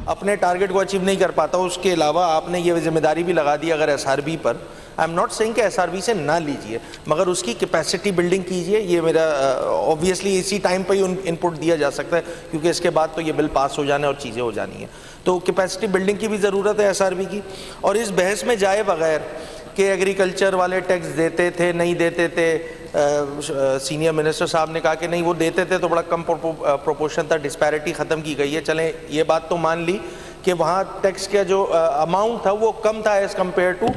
اپنے ٹارگٹ کو اچیو نہیں کر پاتا. اس کے علاوہ آپ نے یہ ذمہ داری بھی لگا دی اگر ایس آر بی پر. آئی ایم ناٹ سینگ کہ ایس آر بی سے نہ لیجیے, مگر اس کی کیپیسٹی بلڈنگ کیجیے. یہ میرا اوبویسلی اسی ٹائم پہ ہی ان پٹ دیا جا سکتا ہے, کیونکہ اس کے بعد تو یہ بل پاس ہو جانا اور چیزیں ہو جانی ہیں. تو کیپیسٹی بلڈنگ کی بھی ضرورت ہے ایس آر بی کی. اور اس بحث میں جائے بغیر کہ ایگریکلچر والے ٹیکس دیتے تھے نہیں دیتے تھے, سینئر منسٹر صاحب نے کہا کہ نہیں وہ دیتے تھے تو بڑا کم پروپورشن تھا, ڈسپیرٹی ختم کی گئی ہے. چلیں یہ بات تو مان لی کہ وہاں ٹیکس کا جو اماؤنٹ تھا وہ کم تھا as compared to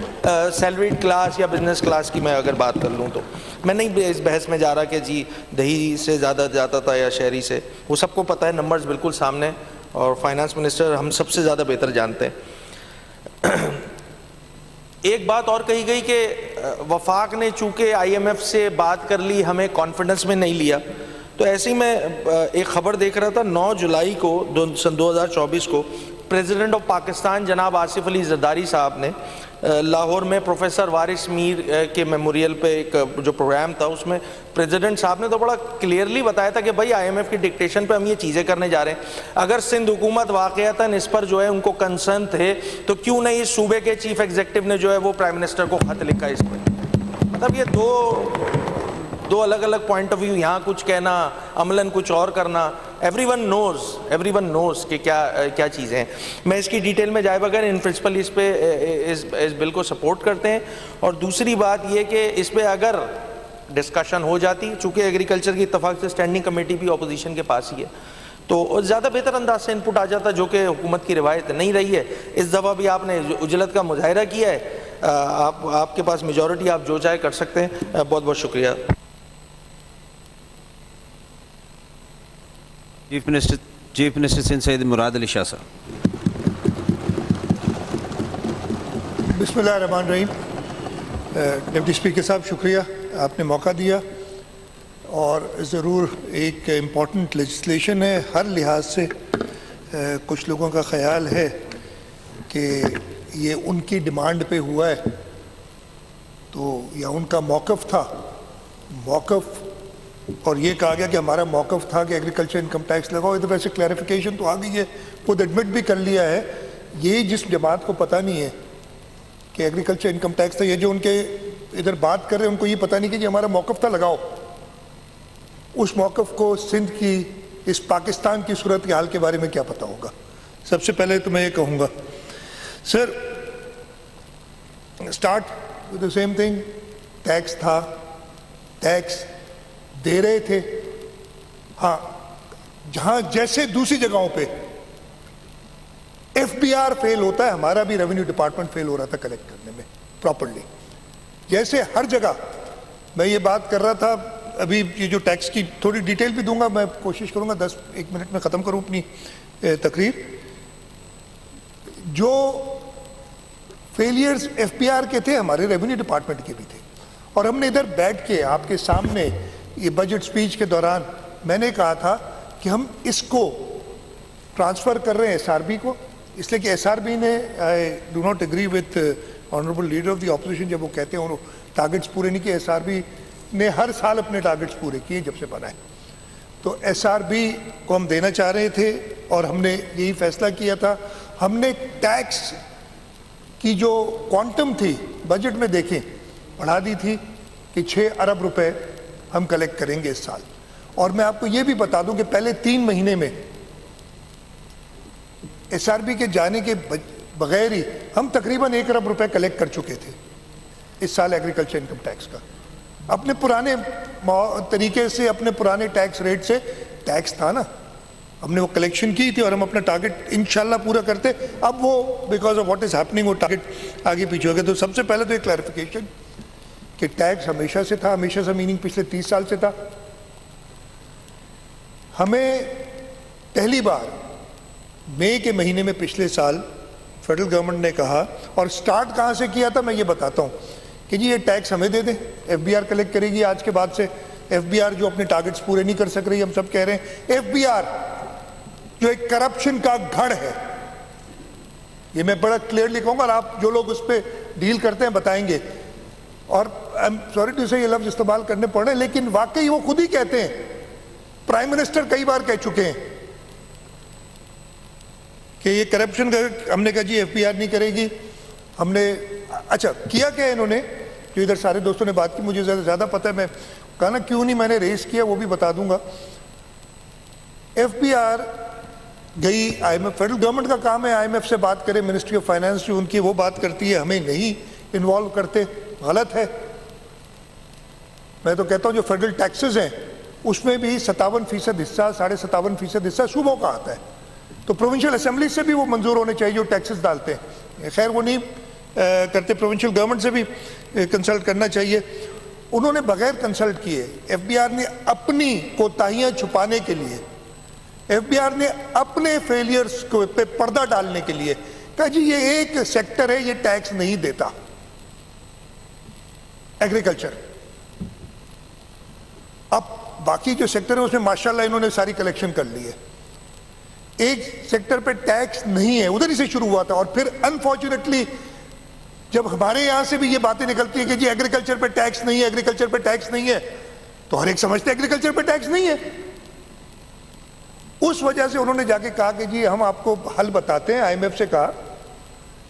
salaried class یا بزنس کلاس کی. میں اگر بات کر لوں تو میں نہیں اس بحث میں جا رہا کہ جی دیہی سے زیادہ جاتا تھا یا شہری سے, وہ سب کو پتہ ہے, نمبرز بالکل سامنے, اور فائنانس منسٹر ہم سب سے زیادہ بہتر جانتے ہیں. ایک بات اور کہی گئی کہ وفاق نے چونکہ آئی ایم ایف سے بات کر لی ہمیں کانفیڈنس میں نہیں لیا. تو ایسے ہی میں ایک خبر دیکھ رہا تھا, 9 جولائی کو سن 2024 کو پریزیڈنٹ آف پاکستان جناب آصف علی زرداری صاحب نے لاہور میں پروفیسر وارث میر کے میموریل پہ ایک جو پروگرام تھا, اس میں پریزیڈنٹ صاحب نے تو بڑا کلیئرلی بتایا تھا کہ بھائی آئی ایم ایف کی ڈکٹیشن پہ ہم یہ چیزیں کرنے جا رہے ہیں. اگر سندھ حکومت واقعتاً اس پر جو ہے ان کو کنسرن تھے تو کیوں نہیں اس صوبے کے چیف ایگزیکٹو نے جو ہے وہ پرائم منسٹر کو خط لکھا اس پہ. مطلب یہ دو الگ الگ پوائنٹ آف ویو, یہاں کچھ کہنا عملاً کچھ اور کرنا. ایوری ون نوز کہ کیا چیزیں ہیں. میں اس کی ڈیٹیل میں جائے بغیر ان پرنسپل اس پہ اس بل کو سپورٹ کرتے ہیں. اور دوسری بات یہ کہ اس پہ اگر ڈسکشن ہو جاتی, چونکہ ایگریکلچر کی اتفاق سے اسٹینڈنگ کمیٹی بھی اپوزیشن کے پاس ہی ہے, تو زیادہ بہتر انداز سے انپٹ آ جاتا, جو کہ حکومت کی روایت نہیں رہی ہے. اس دفعہ بھی آپ نے اجلت کا مظاہرہ کیا ہے, آپ کے پاس میجورٹی, آپ جو چاہے کر سکتے ہیں. بہت بہت شکریہ. چیف منسٹر سندھ سید مراد علی شاہ صاحب. بسم اللہ الرحمن الرحیم. ڈپٹی اسپیکر صاحب شکریہ, آپ نے موقع دیا, اور ضرور ایک امپورٹنٹ لیجسلیشن ہے ہر لحاظ سے. کچھ لوگوں کا خیال ہے کہ یہ ان کی ڈیمانڈ پہ ہوا ہے, تو یا ان کا موقف تھا, اور یہ کہا گیا کہ ہمارا موقف تھا کہ ایگریکلچر انکم ٹیکس لگاؤ. یہ تو ویسے کلیریفیکیشن تو آ گئی ہے, خود ایڈمٹ بھی کر لیا ہے. یہ جس جماعت کو پتہ نہیں ہے کہ ایگریکلچر انکم ٹیکس تھا, یہ جو ان کے ادھر بات کر رہے ہیں ان کو یہ پتہ نہیں کہ یہ ہمارا موقف تھا لگاؤ. اس موقف کو سندھ کی, اس پاکستان کی صورتحال کے بارے میں کیا پتہ ہوگا. سب سے پہلے تو میں یہ کہوں گا sir, start with the same thing. Tax تھا, ٹیکس دے رہے تھے. ہاں, جہاں جیسے دوسری جگہوں پہ ایف بی آر فیل ہوتا ہے, ہمارا بھی ریونیو ڈپارٹمنٹ فیل ہو رہا تھا کلیکٹ کرنے میں پراپرلی. جیسے ہر جگہ میں یہ بات کر رہا تھا, ابھی یہ جو ٹیکس کی تھوڑی ڈیٹیل بھی دوں گا, میں کوشش کروں گا 10-1 منٹ میں ختم کروں اپنی تقریر. جو فیلئرز ایف بی آر کے تھے ہمارے ریونیو ڈپارٹمنٹ کے بھی تھے, اور ہم نے ادھر بیٹھ کے آپ کے سامنے یہ بجٹ سپیچ کے دوران میں نے کہا تھا کہ ہم اس کو ٹرانسفر کر رہے ہیں ایس آر بی کو, اس لیے کہ ایس آر بی نے, I do not agree with honourable leader of the opposition جب وہ کہتے ہیں انہوں ٹارگٹس پورے نہیں کیے. ایس آر بی نے ہر سال اپنے ٹارگٹس پورے کیے جب سے بنا ہے. تو ایس آر بی کو ہم دینا چاہ رہے تھے, اور ہم نے یہی فیصلہ کیا تھا. ہم نے ٹیکس کی جو کوانٹم تھی بجٹ میں دیکھیں بڑھا دی تھی کہ 6 ارب روپے ہم کلیکٹ کریں گے اس سال. اور میں آپ کو یہ بھی بتا دوں کہ پہلے 3 مہینے میں ایس آر بی کے جانے کے بغیر ہی ہم تقریباً 1 ارب روپے کلیکٹ کر چکے تھے اس سال ایگریکلچر انکم ٹیکس کا. اپنے پرانے طریقے سے, اپنے پرانے ٹیکس ریٹ سے ٹیکس تھا نا, ہم نے وہ کلیکشن کی تھی اور ہم اپنا ٹارگٹ انشاءاللہ پورا کرتے. اب وہ because of what is happening وہ ٹارگٹ آگے پیچھے ہو گیا. تو سب سے پہلے تو ایک کلیریفیکیشن کہ ٹیکس ہمیشہ سے تھا, ہمیشہ سے میننگ پچھلے 30 سال سے تھا. ہمیں پہلی بار مئی کے مہینے میں پچھلے سال فیڈرل گورنمنٹ نے کہا, اور سٹارٹ کہاں سے کیا تھا میں یہ بتاتا ہوں, کہ جی یہ ٹیکس ہمیں دے دیں, ایف بی آر کلیکٹ کرے گی آج کے بعد سے. ایف بی آر جو اپنے ٹارگٹس پورے نہیں کر سک رہی, ہم سب کہہ رہے ہیں. ایف بی آر جو ایک کرپشن کا گھڑ ہے, یہ میں بڑا کلیئرلی کہوں گا, اور آپ جو لوگ اس پہ ڈیل کرتے ہیں بتائیں گے. اور آئی ایم سوری ٹو سے یہ لفظ استعمال کرنے پڑ رہے ہیں, لیکن واقعی وہ خود ہی کہتے ہیں, پرائم منسٹر کئی بار کہہ چکے ہیں کہ یہ کرپشن کا ہم نے کہا جی ایف بی آر نہیں کرے گی. ہم نے اچھا کیا کیا انہوں نے, جو ادھر سارے دوستوں نے بات کی مجھے زیادہ پتہ ہے, میں کہا نا کیوں نہیں میں نے ریز کیا وہ بھی بتا دوں گا. ایف بی آر گئی I M F, federal government کا کام ہے آئی ایم ایف سے بات کرے, منسٹری آف فائنانس جو ان کی وہ بات کرتی ہے, ہمیں نہیں انوالو کرتے, غلط ہے. میں تو کہتا ہوں جو فیڈرل ٹیکسز ہیں اس میں بھی 57% حصہ 57.5% حصہ صوبوں کا آتا ہے, تو پروونشل اسمبلی سے بھی وہ منظور ہونے چاہیے جو ٹیکسز ڈالتے ہیں. خیر وہ نہیں کرتے, پروونشل گورنمنٹ سے بھی کنسلٹ کرنا چاہیے. انہوں نے بغیر کنسلٹ کیے, ایف بی آر نے اپنی کوتاہیاں چھپانے کے لیے, ایف بی آر نے اپنے فیلئرز پہ پردہ ڈالنے کے لیے کہا جی یہ ایک سیکٹر ہے یہ ٹیکس نہیں دیتا, ایگریکلچر. اب باقی جو سیکٹر ہے اس میں ماشاءاللہ انہوں نے ساری کلیکشن کر لی ہے. ایک سیکٹر پہ ٹیکس نہیں ہے, ادھر ہی سے شروع ہوا تھا, اور پھر انفارچونیٹلی جب ہمارے یہاں سے بھی یہ باتیں نکلتی ہیں کہ جی ایگریکلچر پہ ٹیکس نہیں ہے, ایگریکلچر پہ ٹیکس نہیں ہے, تو ہر ایک سمجھتے ایگریکلچر پہ ٹیکس نہیں ہے. اس وجہ سے انہوں نے جا کے کہا کہ جی ہم آپ کو حل بتاتے ہیں, آئی ایم ایف سے کہا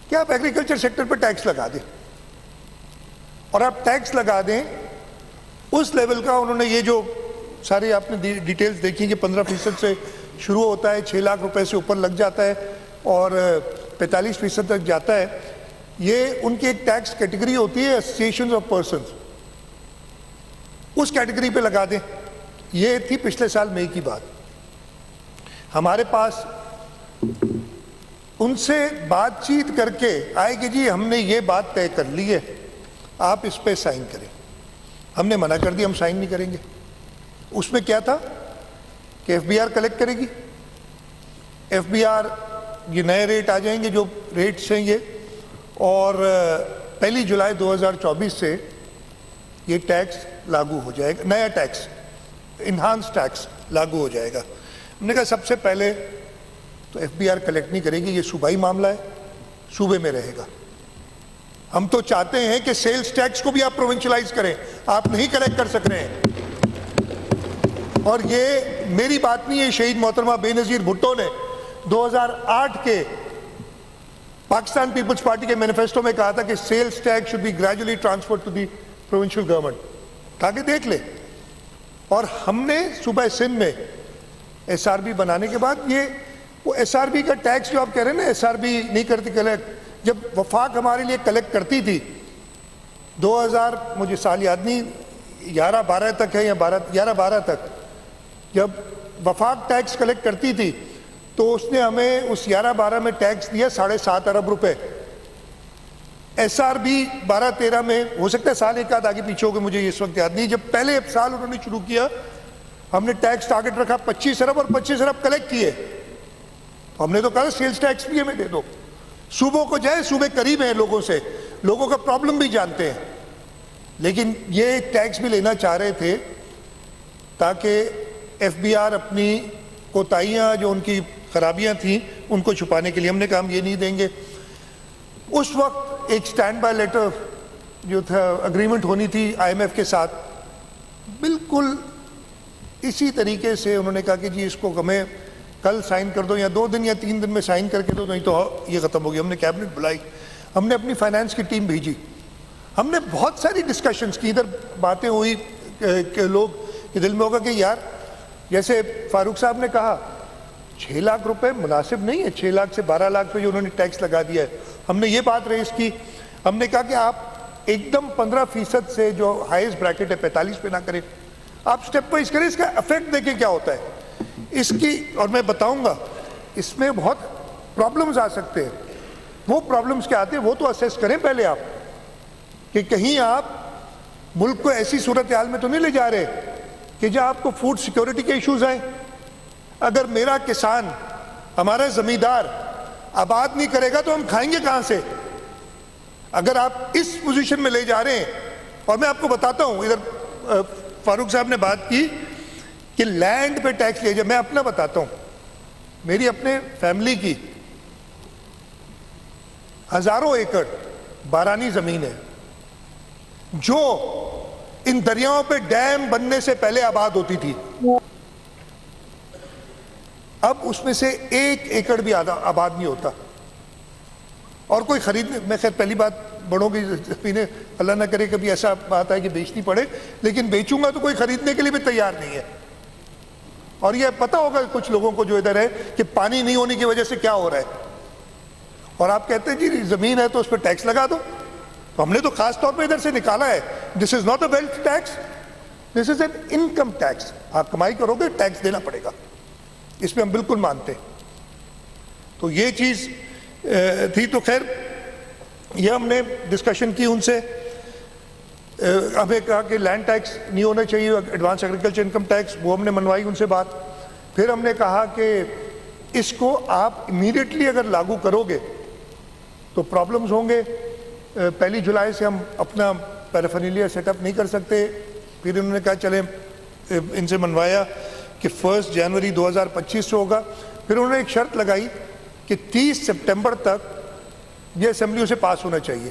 کہ آپ ایگریکلچر سیکٹر پہ ٹیکس لگا دیں, اور آپ ٹیکس لگا دیں اس لیول کا. انہوں نے یہ جو ساری آپ نے ڈیٹیلز دیکھی کہ 15% سے شروع ہوتا ہے, 6 لاکھ روپے سے اوپر لگ جاتا ہے اور 45% تک جاتا ہے. یہ ان کی ایک ٹیکس کیٹیگری ہوتی ہے ایسوسیشنز آف پرسنز, اس کیٹیگری پہ لگا دیں. یہ تھی پچھلے سال مئی کی بات. ہمارے پاس ان سے بات چیت کر کے آئے کہ جی ہم نے یہ بات طے کر لی ہے, آپ اس پہ سائن کریں. ہم نے منع کر دیا, ہم سائن نہیں کریں گے. اس میں کیا تھا کہ ایف بی آر کلیکٹ کرے گی, ایف بی آر یہ نئے ریٹ آ جائیں گے جو ریٹس ہیں یہ, اور 1 جولائی 2024 سے یہ ٹیکس لاگو ہو جائے گا, نیا ٹیکس انہانس ٹیکس لاگو ہو جائے گا. ہم نے کہا سب سے پہلے تو ایف بی آر کلیکٹ نہیں کرے گی, یہ صوبائی معاملہ ہے, صوبے میں رہے گا. ہم تو چاہتے ہیں کہ سیلز ٹیکس کو بھی آپ پروونشلائز کریں, آپ نہیں کلیکٹ کر سک رہے ہیں. اور یہ میری بات نہیں ہے, شہید محترمہ بے نظیر بھٹو نے 2008 کے پاکستان پیپلز پارٹی کے مینیفیسٹو میں کہا تھا کہ sales tax should be gradually transferred to the provincial government, تاکہ دیکھ لے. اور ہم نے صوبہ سندھ میں ایس آر بی بنانے کے بعد یہ وہ ایس آر بی کا ٹیکس جو آپ کہہ رہے ہیں نا, ایس آر بی نہیں کرتی کلیکٹ, جب وفاق ہمارے لیے کلیکٹ کرتی تھی 2000 مجھے سال یاد نہیں 11-12 تک ہے یا 11-12 تک, جب وفاق ٹیکس کلیکٹ کرتی تھی تو اس نے ہمیں اس 11-12 میں ٹیکس دیا 7.5 ارب روپے. ایس آر بی 12-13 میں ہو سکتا ہے سال ایک آدھ آگے پیچھے ہو گئے, مجھے اس وقت یاد نہیں. جب پہلے سال انہوں نے شروع کیا ہم نے ٹیکس ٹارگٹ رکھا 25 ارب اور 25 ارب کلیکٹ کیے. ہم نے تو کہا سیلز ٹیکس بھی ہمیں دے دو, صوبوں کو جائے, صوبے قریب ہیں لوگوں سے, لوگوں کا پرابلم بھی جانتے ہیں. لیکن یہ ٹیکس بھی لینا چاہ رہے تھے تاکہ ایف بی آر اپنی کوتاہیاں جو ان کی خرابیاں تھیں ان کو چھپانے کے لیے. ہم نے کہا ہم یہ نہیں دیں گے. اس وقت ایک سٹینڈ بائی لیٹر جو تھا اگریمنٹ ہونی تھی آئی ایم ایف کے ساتھ, بالکل اسی طریقے سے انہوں نے کہا کہ جی اس کو ہمیں کل سائن کر دو یا 2 دن یا 3 دن میں سائن کر کے دو, نہیں تو یہ ختم ہو گیا. ہم نے کیبنٹ بلائی, ہم نے اپنی فائنانس کی ٹیم بھیجی, ہم نے بہت ساری ڈسکشنز کی. ادھر باتیں ہوئی کہ لوگ کے دل میں ہوگا کہ یار جیسے فاروق صاحب نے کہا 6 لاکھ روپے مناسب نہیں ہے, 6 لاکھ سے 12 لاکھ پہ جو انہوں نے ٹیکس لگا دیا ہے. ہم نے یہ بات ریز کی, ہم نے کہا کہ آپ ایک دم 15% سے جو ہائیسٹ بریکٹ ہے 45 پہ نہ کریں, آپ سٹیپ وائز کریں, اس کا افیکٹ دیکھیں کیا ہوتا ہے اس کی. اور میں بتاؤں گا اس میں بہت پرابلمز آ سکتے ہیں. وہ پرابلمز کیا آتے ہیں وہ تو اسیس کریں پہلے آپ, کہ کہیں آپ ملک کو ایسی صورتحال میں تو نہیں لے جا رہے کہ جہاں آپ کو فوڈ سیکورٹی کے ایشوز آئیں. اگر میرا کسان, ہمارا زمیندار آباد نہیں کرے گا تو ہم کھائیں گے کہاں سے؟ اگر آپ اس پوزیشن میں لے جا رہے ہیں. اور میں آپ کو بتاتا ہوں, ادھر فاروق صاحب نے بات کی کہ لینڈ پہ ٹیکس لے جائے. میں اپنا بتاتا ہوں, میری اپنے فیملی کی ہزاروں ایکڑ بارانی زمین ہے جو ان دریاؤں پہ ڈیم بننے سے پہلے آباد ہوتی تھی. اب اس میں سے 1 ایکڑ بھی آباد نہیں ہوتا، اور کوئی خریدنے، میں خیر پہلی بات بڑوں کی زمینیں اللہ نہ کرے کبھی ایسا بات ہے کہ بیچنی پڑے، لیکن بیچوں گا تو کوئی خریدنے کے لیے بھی تیار نہیں ہے. اور یہ پتہ ہوگا کچھ لوگوں کو جو ادھر ہے کہ پانی نہیں ہونے کی وجہ سے کیا ہو رہا ہے، اور آپ کہتے ہیں جی زمین ہے تو اس پہ ٹیکس لگا دو. تو ہم نے تو خاص طور پہ ادھر سے نکالا ہے، this is not a wealth tax, this is an income tax. آپ کمائی کرو گے ٹیکس دینا پڑے گا، اس پہ ہم بالکل مانتے. تو یہ چیز تھی. تو خیر یہ ہم نے ڈسکشن کی ان سے. ہمیں کہا کہ لینڈ ٹیکس نہیں ہونا چاہیے، ایڈوانس ایگریکلچر انکم ٹیکس، وہ ہم نے منوائی ان سے بات. پھر ہم نے کہا کہ اس کو آپ امیڈیٹلی اگر لاگو کرو گے تو پرابلمز ہوں گے. 1 جولائی سے ہم اپنا پیرافینیلیا سیٹ اپ نہیں کر سکتے. پھر انہوں نے کہا چلیں ان سے منوایا کہ 1 جنوری 2025 سے ہوگا. پھر انہوں نے ایک شرط لگائی کہ 30 سپٹمبر تک یہ اسمبلیوں سے پاس ہونا چاہیے.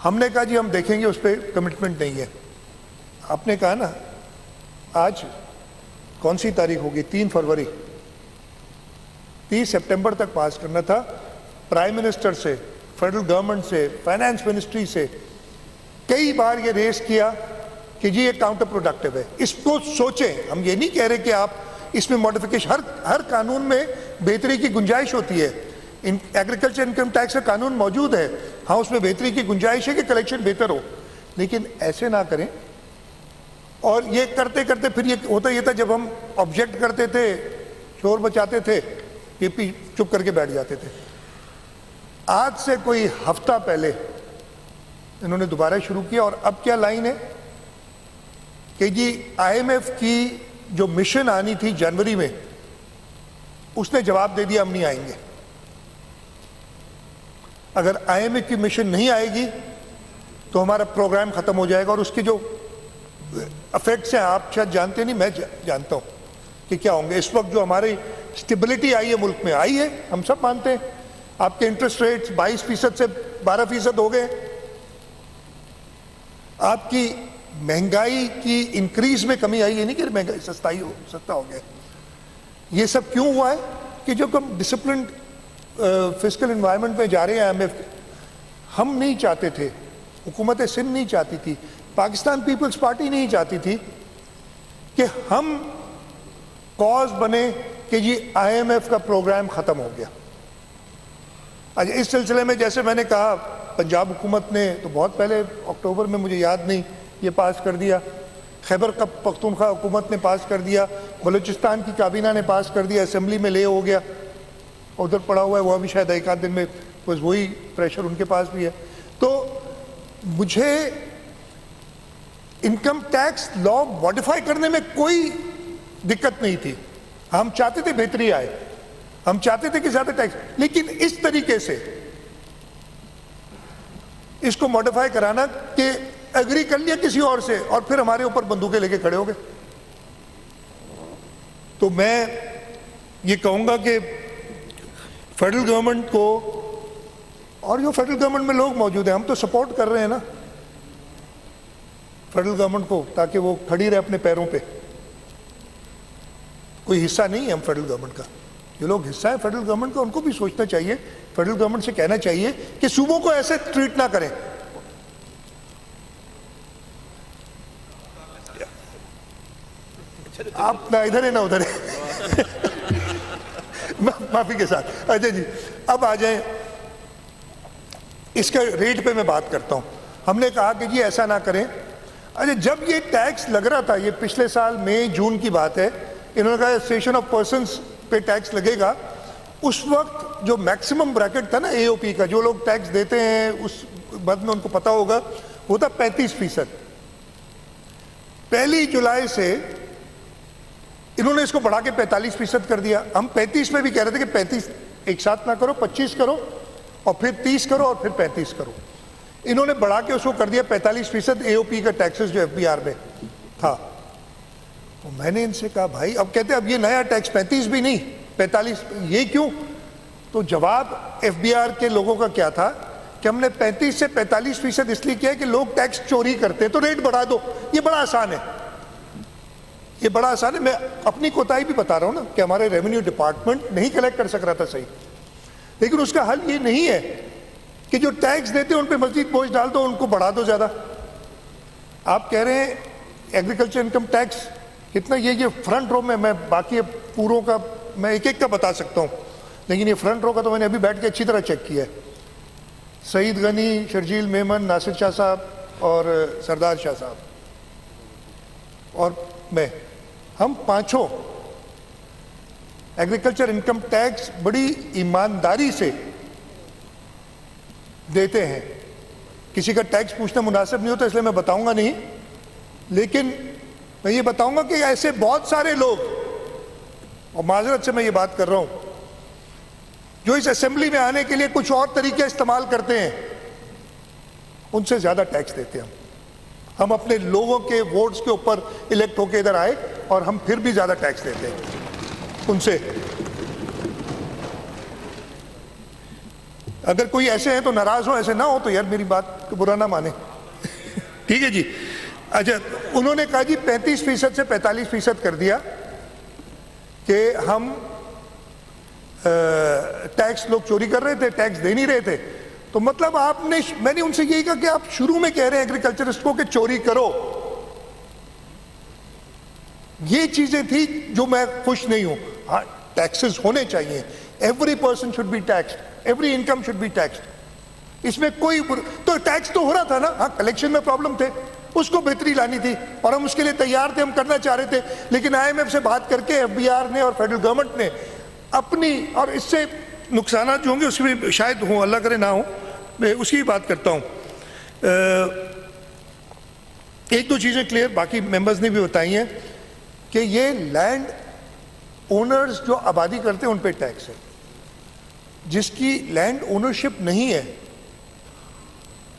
ہم نے کہا جی ہم دیکھیں گے، اس پہ کمٹمنٹ نہیں ہے. آپ نے کہا نا آج کون سی تاریخ ہوگی؟ 3 فروری. 30 سپٹمبر تک پاس کرنا تھا. پرائم منسٹر سے، فیڈرل گورنمنٹ سے، فائنانس منسٹری سے کئی بار یہ ریز کیا کہ جی یہ کاؤنٹر پروڈکٹیو ہے، اس کو سوچیں. ہم یہ نہیں کہہ رہے کہ آپ اس میں ماڈیفیکیشن، ہر قانون میں بہتری کی گنجائش ہوتی ہے. ایگریکلچر انکم ٹیکس کا قانون موجود ہے، ہاں اس میں بہتری کی گنجائش ہے کہ کلیکشن بہتر ہو، لیکن ایسے نہ کریں. اور یہ کرتے کرتے پھر یہ ہوتا یہ تھا جب ہم آبجیکٹ کرتے تھے، شور بچاتے تھے، یہ بھی چپ کر کے بیٹھ جاتے تھے. آج سے کوئی ہفتہ پہلے انہوں نے دوبارہ شروع کیا. اور اب کیا لائن ہے کہ جی IMF کی جو مشن آنی تھی جنوری میں، اس نے جواب دے دیا ہم نہیں آئیں گے. اگر IMF کی مشن نہیں آئے گی تو ہمارا پروگرام ختم ہو جائے گا. اور اس کے جو افیکٹس ہیں آپ شاید جانتے نہیں، میں جانتا ہوں کہ کیا ہوں گے. اس وقت جو ہماری اسٹیبلٹی آئی ہے ملک میں، آئی ہے، ہم سب مانتے ہیں. آپ کے انٹرسٹ ریٹس 22% سے 12% ہو گئے. آپ کی مہنگائی کی انکریز میں کمی آئی ہے، نہیں کہ مہنگائی سستا ہو گیا. یہ سب کیوں ہوا ہے کہ جو ہم ڈسپلنڈ فسکل انوائرمنٹ میں جا رہے ہیں. ہم نہیں چاہتے تھے، حکومت سندھ نہیں چاہتی تھی، پاکستان پیپلز پارٹی نہیں چاہتی تھی کہ ہم کاز بنے کہ جی IMF کا پروگرام ختم ہو گیا. آج اس سلسلے میں جیسے میں نے کہا، پنجاب حکومت نے تو بہت پہلے اکتوبر میں، مجھے یاد نہیں، یہ پاس کر دیا. خیبر پختونخوا حکومت نے پاس کر دیا. بلوچستان کی کابینہ نے پاس کر دیا. اسمبلی میں لے ہو گیا، ادھر پڑا ہوا ہے، وہ ابھی شاید 1 آدھ دن میں بس وہی پریشر ان کے پاس بھی ہے. تو مجھے انکم ٹیکس لا ماڈیفائی کرنے میں کوئی دقت نہیں تھی. ہم چاہتے تھے بہتری آئے، ہم چاہتے تھے کہ زیادہ ٹیکس، لیکن اس طریقے سے اس کو ماڈیفائی کرانا کہ ایگری کر لیا کسی اور سے اور پھر ہمارے اوپر بندوقیں لے کے کھڑے ہو گئے. تو میں یہ کہوں گا کہ فیڈرل گورنمنٹ کو، اور جو فیڈرل گورنمنٹ میں لوگ موجود ہیں، ہم تو سپورٹ کر رہے ہیں نا فیڈرل گورنمنٹ کو، تاکہ وہ کھڑی رہے اپنے پیروں پہ. کوئی حصہ نہیں ہے ہم فیڈرل گورنمنٹ کا. جو لوگ حصہ ہیں فیڈرل گورنمنٹ کا، ان کو بھی سوچنا چاہیے، فیڈرل گورنمنٹ سے کہنا چاہیے کہ صوبوں کو ایسے ٹریٹ نہ کریں. آپ نہ ادھر ہے نہ ادھر ہے، معافی کے ساتھ. اچھا جی، اب آ جائیں اس کا ریٹ پہ میں بات کرتا ہوں. ہم نے کہا کہ جی ایسا نہ کریں. اچھا، جب یہ ٹیکس لگ رہا تھا، یہ پچھلے سال مئی جون کی بات ہے، انہوں نے کہا اسٹیشن آف پرسنس پہ ٹیکس لگے گا. اس وقت جو میکسیمم بریکٹ تھا نا AOP کا، جو لوگ ٹیکس دیتے ہیں اس بعد میں ان کو پتا ہوگا، وہ تھا 35%. 1 جولائی سے انہوں نے اس کو بڑھا کے 45% کر دیا. ہم 35 میں بھی کہہ رہے تھے کہ 35 ایک ساتھ نہ کرو، 25 کرو اور پھر 30 کرو اور پھر 35 کرو. انہوں نے بڑھا کے اس کو کر دیا 45% AOP کا ٹیکسز جو FBR میں تھا. تو میں نے ان سے کہا بھائی، اب کہتے اب یہ نیا ٹیکس 35 بھی نہیں 45، یہ کیوں؟ تو جواب FBR کے لوگوں کا کیا تھا کہ ہم نے 35 سے 45% اس لیے کیا کہ لوگ ٹیکس چوری کرتے تو ریٹ بڑھا دو. یہ بڑا آسان ہے. یہ بڑا آسان ہے. میں اپنی کوتاہی بھی بتا رہا ہوں نا کہ ہمارے ریونیو ڈپارٹمنٹ نہیں کلیکٹ کر سک رہا تھا صحیح, لیکن اس کا حل یہ نہیں ہے کہ جو ٹیکس دیتے ہیں ان پہ مزید بوجھ ڈال دو, ان کو بڑھا دو زیادہ. آپ کہہ رہے ہیں ایگریکلچر انکم ٹیکس کتنا, یہ فرنٹ رو میں باقی پوروں کا میں ایک ایک کا بتا سکتا ہوں, لیکن یہ فرنٹ رو کا تو میں نے ابھی بیٹھ کے اچھی طرح چیک کیا ہے. سعید غنی, شرجیل میمن, ناصر شاہ صاحب اور سردار شاہ صاحب اور میں, ہم پانچوں ایگریکلچر انکم ٹیکس بڑی ایمانداری سے دیتے ہیں. کسی کا ٹیکس پوچھنا مناسب نہیں ہوتا اس لیے میں بتاؤں گا نہیں, لیکن میں یہ بتاؤں گا کہ ایسے بہت سارے لوگ, اور معذرت سے میں یہ بات کر رہا ہوں, جو اس اسمبلی میں آنے کے لیے کچھ اور طریقے استعمال کرتے ہیں, ان سے زیادہ ٹیکس دیتے ہیں. ہم اپنے لوگوں کے ووٹس کے اوپر الیکٹ ہو کے ادھر آئے اور ہم پھر بھی زیادہ ٹیکس دیتے ہیں ان سے. اگر کوئی ایسے ہیں تو ناراض ہو, ایسے نہ ہو تو یار میری بات کو برا نہ مانے. ٹھیک ہے جی. اچھا, انہوں نے کہا جی 35% سے 45% کر دیا کہ ہم ٹیکس لوگ چوری کر رہے تھے, ٹیکس دے نہیں رہے تھے. تو مطلب آپ نے, میں نے ان سے یہی کہا کہ آپ شروع میں کہہ رہے ہیں ایگریکلچرسٹ کو کہ چوری کرو. یہ چیزیں تھی جو میں خوش نہیں ہوں. ہاں, ٹیکسز ہونے چاہیے, every person should be taxed, every income should be taxed. اس میں کوئی تو ٹیکس تو ہو رہا تھا نا. ہاں, کلیکشن میں پرابلم تھے, اس کو بہتری لانی تھی اور ہم اس کے لیے تیار تھے, ہم کرنا چاہ رہے تھے. لیکن آئی ایم ایف سے بات کر کے FBR نے اور فیڈرل گورنمنٹ نے اپنی, اور اس سے نقصانات جو ہوں گے اس میں شاید ہوں, اللہ کرے نہ ہوں, میں اس کی بات کرتا ہوں. ایک دو چیزیں کلیئر باقی ممبرز نے بھی بتائی ہیں کہ یہ لینڈ اونرز جو آبادی کرتے ہیں ان پہ ٹیکس ہے. جس کی لینڈ اونرشپ نہیں ہے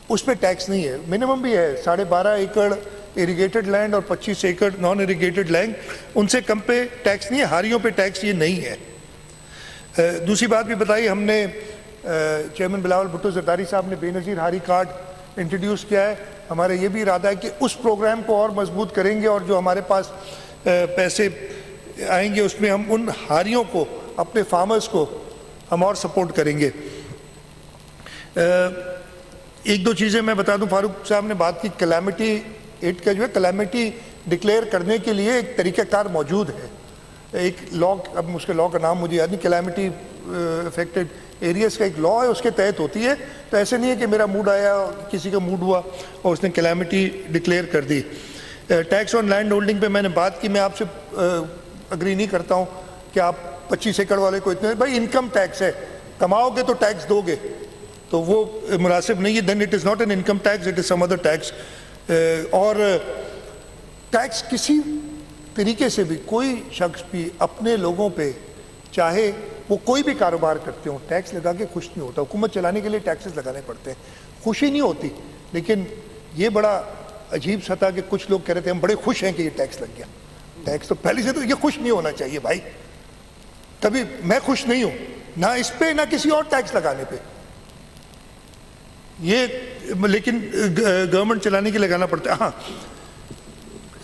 اس پہ ٹیکس نہیں ہے. منیمم بھی ہے 12.5 ایکڑ اریگیٹڈ لینڈ اور 25 ایکڑ نان اریگیٹڈ لینڈ, ان سے کم پہ ٹیکس نہیں ہے. ہاریوں پہ ٹیکس یہ نہیں ہے. دوسری بات بھی بتائی ہم نے, چیئرمین بلاول بھٹو زرداری صاحب نے بے نظیر ہاری کارڈ انٹروڈیوس کیا ہے. ہمارا یہ بھی ارادہ ہے کہ اس پروگرام کو اور مضبوط کریں گے, اور جو ہمارے پاس پیسے آئیں گے اس میں ہم ان ہاریوں کو, اپنے فارمرز کو ہم اور سپورٹ کریں گے. ایک دو چیزیں میں بتا دوں, فاروق صاحب نے بات کی کلیمٹی ایڈ کا, جو ہے کلیمٹی ڈکلیئر کرنے کے لیے ایک طریقہ کار موجود ہے. ایک لا, اب اس کے لا کا نام مجھے یاد نہیں, کلیمٹی افیکٹڈ ایریاز کا ایک لا ہے, اس کے تحت ہوتی ہے. تو ایسے نہیں ہے کہ میرا موڈ آیا, کسی کا موڈ ہوا اور اس نے کلیمٹی ڈکلیئر کر دی. ٹیکس آن لینڈ ہولڈنگ پہ میں نے بات کی, میں آپ سے اگری نہیں کرتا ہوں کہ آپ 25 ایکڑ والے کو اتنے, بھائی انکم ٹیکس ہے, کماؤ گے تو ٹیکس دو گے, تو وہ مناسب نہیں ہے. Then it is not an income tax, it is some other tax. اور ٹیکس کسی طریقے سے بھی کوئی شخص بھی اپنے لوگوں پہ, چاہے وہ کوئی بھی کاروبار کرتے ہوں, ٹیکس لگا کے خوش نہیں ہوتا. حکومت چلانے کے لیے ٹیکسز لگانے پڑتے ہیں, خوشی نہیں ہوتی. لیکن یہ بڑا عجیب سا تھا کہ کچھ لوگ کہہ رہے تھے ہم بڑے خوش ہیں کہ یہ ٹیکس لگ گیا. ٹیکس تو پہلے سے, تو یہ خوش نہیں ہونا چاہیے بھائی. کبھی میں خوش نہیں ہوں نہ اس پہ نہ کسی اور ٹیکس لگانے پہ, یہ لیکن گورنمنٹ چلانے کے لگانا پڑتا ہے. ہاں,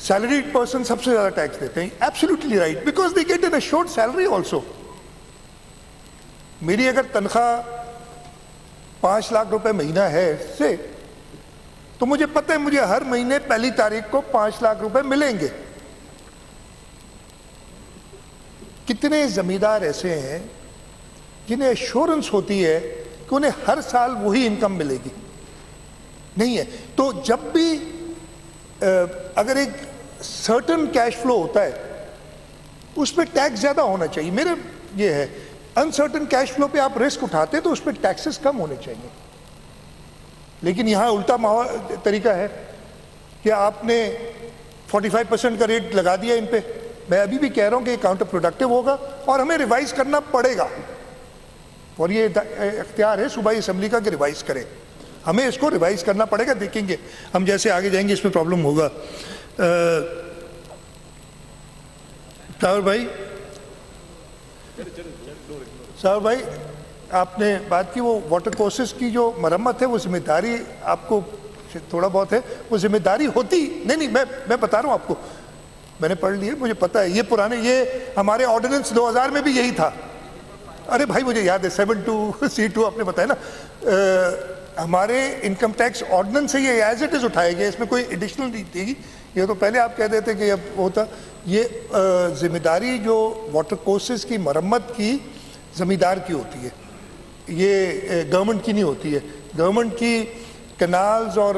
سیلریڈ پرسن سب سے زیادہ ٹیکس دیتے ہیں, absolutely right, because they get an assured salary also. میری اگر تنخواہ 5 لاکھ روپے مہینہ ہے سے, تو مجھے پتہ ہے مجھے ہر مہینے 1 تاریخ کو 5 لاکھ روپے ملیں گے. کتنے زمیندار ایسے ہیں جنہیں ایشورنس ہوتی ہے کہ انہیں ہر سال وہی انکم ملے گی؟ نہیں ہے. تو جب بھی اگر ایک سرٹن کیش فلو ہوتا ہے اس پہ ٹیکس زیادہ ہونا چاہیے. میرے یہ ہے, انسرٹن کیش فلو پہ آپ رسک اٹھاتے تو اس پہ ٹیکسز کم ہونے چاہیے. لیکن یہاں الٹا طریقہ ہے کہ آپ نے 45% کا ریٹ لگا دیا ان پہ. میں ابھی بھی کہہ رہا ہوں کہ یہ کاؤنٹر پروڈکٹیو ہوگا اور ہمیں ریوائز کرنا پڑے گا, اور یہ اختیار ہے صوبائی اسمبلی کا کہ ریوائز کرے. ہمیں اس کو ریوائز کرنا پڑے گا, دیکھیں گے ہم جیسے آگے جائیں گے اس میں پرابلم ہوگا. طاہر بھائی, آپ نے بات کی وہ واٹر کورسز کی جو مرمت ہے, وہ ذمہ داری آپ کو تھوڑا بہت ہے, وہ ذمہ داری ہوتی نہیں. میں بتا رہا ہوں آپ کو, میں نے پڑھ لیا, مجھے پتہ ہے یہ پرانے, یہ ہمارے آرڈیننس 2000 میں بھی یہی تھا. ارے بھائی مجھے یاد ہے 72C2 آپ نے بتایا نا, ہمارے انکم ٹیکس آرڈیننس سے یہ ایز اٹ از اٹھائے گئے, اس میں کوئی ایڈیشنل نہیں تھی. یہ تو پہلے آپ کہہ دیتے کہ اب ہوتا. یہ ذمہ داری جو واٹر کورسز کی مرمت کی زمیندار کی ہوتی ہے, یہ گورنمنٹ کی نہیں ہوتی ہے. گورنمنٹ کی کنالز اور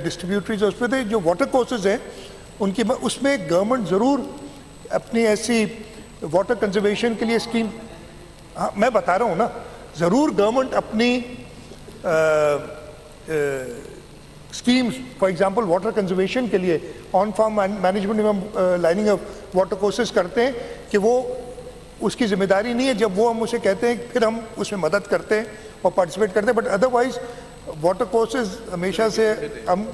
ڈسٹریبیوٹریز اس پہ جو واٹر کورسز ہیں ان کی, اس میں گورنمنٹ ضرور اپنی ایسی واٹر کنزرویشن کے لیے اسکیم, ہاں میں بتا رہا ہوں نا, ضرور گورنمنٹ اپنی schemes for example water conservation کے لیے on farm management lining of water courses کرتے ہیں کہ وہ اس کی ذمہ داری نہیں ہے. جب وہ ہم اسے کہتے ہیں پھر ہم اس میں مدد کرتے ہیں اور پارٹیسپیٹ کرتے ہیں, بٹ ادروائز واٹر کورسز ہمیشہ سے ہم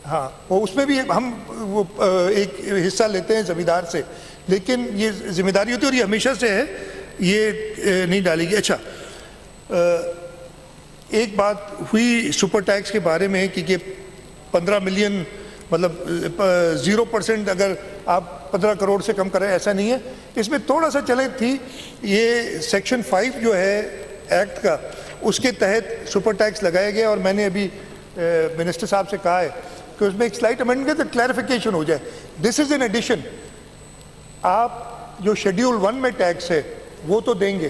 ہاں وہ اس میں بھی ہم وہ ایک حصہ لیتے ہیں زمیندار سے, لیکن یہ ذمہ داری ہوتی ہے اور یہ ہمیشہ سے ہے, یہ نہیں ڈالے گی. اچھا ایک بات ہوئی سپر ٹیکس کے بارے میں کہ یہ 15 ملین مطلب 0% اگر آپ 15 کروڑ سے کم کریں, ایسا نہیں ہے. اس میں تھوڑا سا چلے تھی, یہ سیکشن 5 جو ہے ایکٹ کا, اس کے تحت سپر ٹیکس لگایا گیا, اور میں نے ابھی منسٹر صاحب سے کہا ہے کہ اس میں ایک سلائٹ امینڈمنٹ ہے تو کلیریفیکیشن ہو جائے. دس از ان ایڈیشن, آپ جو شیڈیول 1 میں ٹیکس ہے وہ تو دیں گے.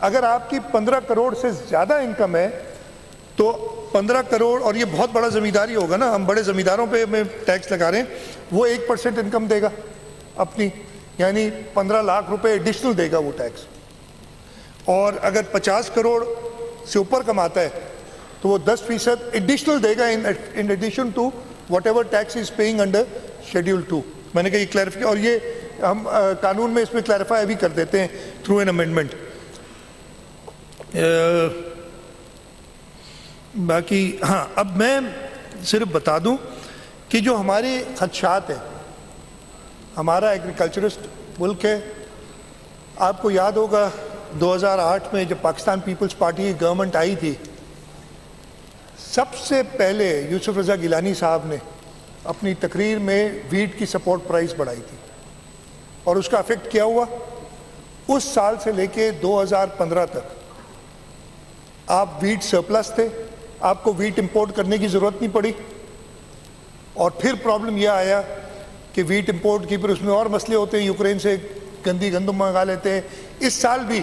اگر آپ کی 15 کروڑ سے زیادہ انکم ہے تو 15 کروڑ, اور یہ بہت بڑا زمینداری ہوگا نا, ہم بڑے زمینداروں پہ میں ٹیکس لگا رہے ہیں, وہ 1% انکم دے گا اپنی, یعنی 15 لاکھ روپے ایڈیشنل دے گا وہ ٹیکس. اور اگر 50 کروڑ سے اوپر کماتا ہے تو وہ 10% ایڈیشنل دے گا in addition to whatever tax is paying under schedule 2. میں نے کہا یہ کلیریفائی, اور یہ ہم قانون میں اس میں کلیریفائی بھی کر دیتے ہیں تھرو این امینڈمنٹ. باقی ہاں اب میں صرف بتا دوں کہ جو ہمارے خدشات ہیں, ہمارا ایگریکلچرسٹ ملک ہے. آپ کو یاد ہوگا 2008 میں جب پاکستان پیپلز پارٹی کی گورنمنٹ آئی تھی, سب سے پہلے یوسف رضا گیلانی صاحب نے اپنی تقریر میں ویٹ کی سپورٹ پرائز بڑھائی تھی, اور اس کا افیکٹ کیا ہوا, اس سال سے لے کے 2015 تک آپ ویٹ سرپلس تھے, آپ کو ویٹ امپورٹ کرنے کی ضرورت نہیں پڑی. اور پھر پرابلم یہ آیا کہ ویٹ امپورٹ کی, پھر اس میں اور مسئلے ہوتے ہیں, یوکرین سے گندی گندم منگا لیتے ہیں. اس سال بھی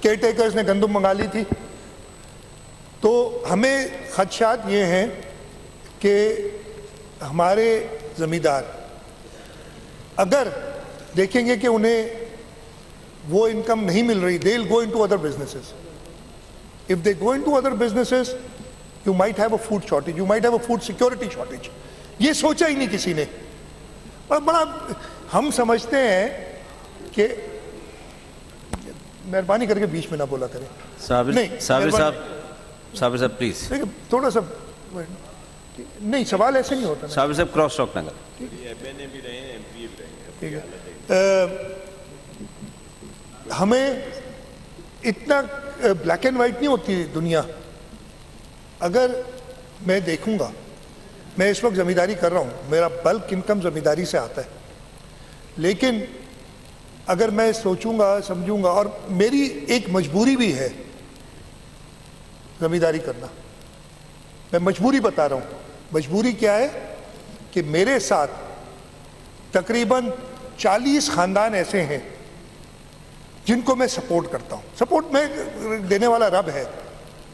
کیئر ٹیکرز نے گندم منگا لی تھی. تو ہمیں خدشات یہ ہیں کہ ہمارے زمیندار اگر دیکھیں گے کہ انہیں وہ انکم نہیں مل رہی, they will go into other businesses. If they go into other businesses, you might have a food shortage, you might have a food security shortage. یہ سوچا ہی نہیں کسی نے. اور بڑا ہم سمجھتے ہیں کہ مہربانی کر کے بیچ میں نہ بولا کریں. صابر صاحب پلیز تھوڑا سا نہیں, سوال ایسے نہیں ہوتا. صابر صاحب کراس ٹاک نہ کریں. ہمیں اتنا بلیک اینڈ وائٹ نہیں ہوتی دنیا. اگر میں دیکھوں گا, میں اس وقت زمینداری کر رہا ہوں, میرا بلک انکم زمینداری سے آتا ہے, لیکن اگر میں سوچوں گا سمجھوں گا, اور میری ایک مجبوری بھی ہے زمینداری کرنا, میں مجبوری بتا رہا ہوں. مجبوری کیا ہے کہ میرے ساتھ تقریباً 40 خاندان ایسے ہیں جن کو میں سپورٹ کرتا ہوں. سپورٹ میں دینے والا رب ہے,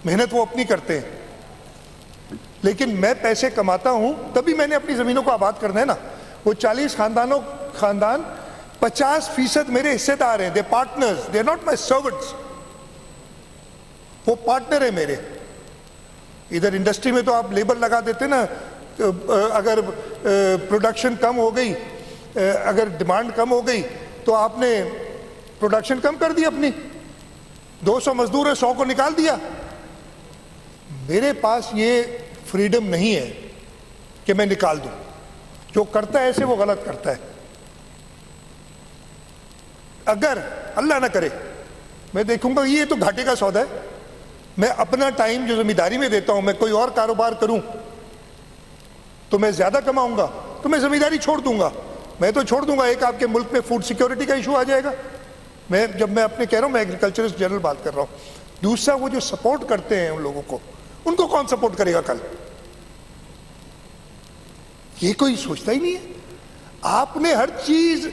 محنت وہ اپنی کرتے ہیں, لیکن میں پیسے کماتا ہوں تبھی میں نے اپنی زمینوں کو آباد کرنا ہے نا. وہ 40 خاندان 50% میرے حصے دار ہیں. They partners, they not my servants, وہ پارٹنر ہیں میرے. ادھر انڈسٹری میں تو آپ لیبر لگا دیتے نا, اگر پروڈکشن کم ہو گئی, اگر ڈیمانڈ کم ہو گئی تو آپ نے پروڈکشن کم کر دی اپنی, 200 مزدور ہے 100 کو نکال دیا. میرے پاس یہ فریڈم نہیں ہے کہ میں نکال دوں. جو کرتا ہے ایسے وہ غلط کرتا ہے. اگر اللہ نہ کرے میں دیکھوں گا یہ تو گھاٹے کا سودا ہے, میں اپنا ٹائم جو زمینداری میں دیتا ہوں میں کوئی اور کاروبار کروں تو میں زیادہ کماؤں گا تو میں زمینداری چھوڑ دوں گا. میں تو چھوڑ دوں گا. ایک آپ کے ملک میں فوڈ سیکیورٹی کا ایشو آ جائے گا. جب میں اپنے کہہ رہا ہوں میں ایگریکلچرسٹ جنرل بات کر رہا ہوں. دوسرا وہ جو سپورٹ کرتے ہیں ان لوگوں کو, ان کو کون سپورٹ کرے گا کل؟ یہ کوئی سوچتا ہی نہیں ہے. آپ نے ہر چیز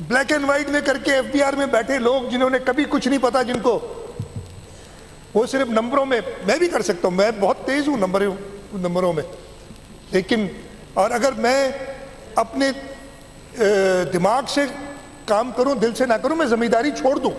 بلیک اینڈ وائٹ میں کر کے ایف بی آر میں بیٹھے لوگ جنہوں نے کبھی کچھ نہیں پتا, جن کو وہ صرف نمبروں میں, میں بھی کر سکتا ہوں, میں بہت تیز ہوں نمبروں میں, لیکن اور اگر میں اپنے دماغ سے کام کروں, دل سے نہ کروں, میں زمینداری چھوڑ دوں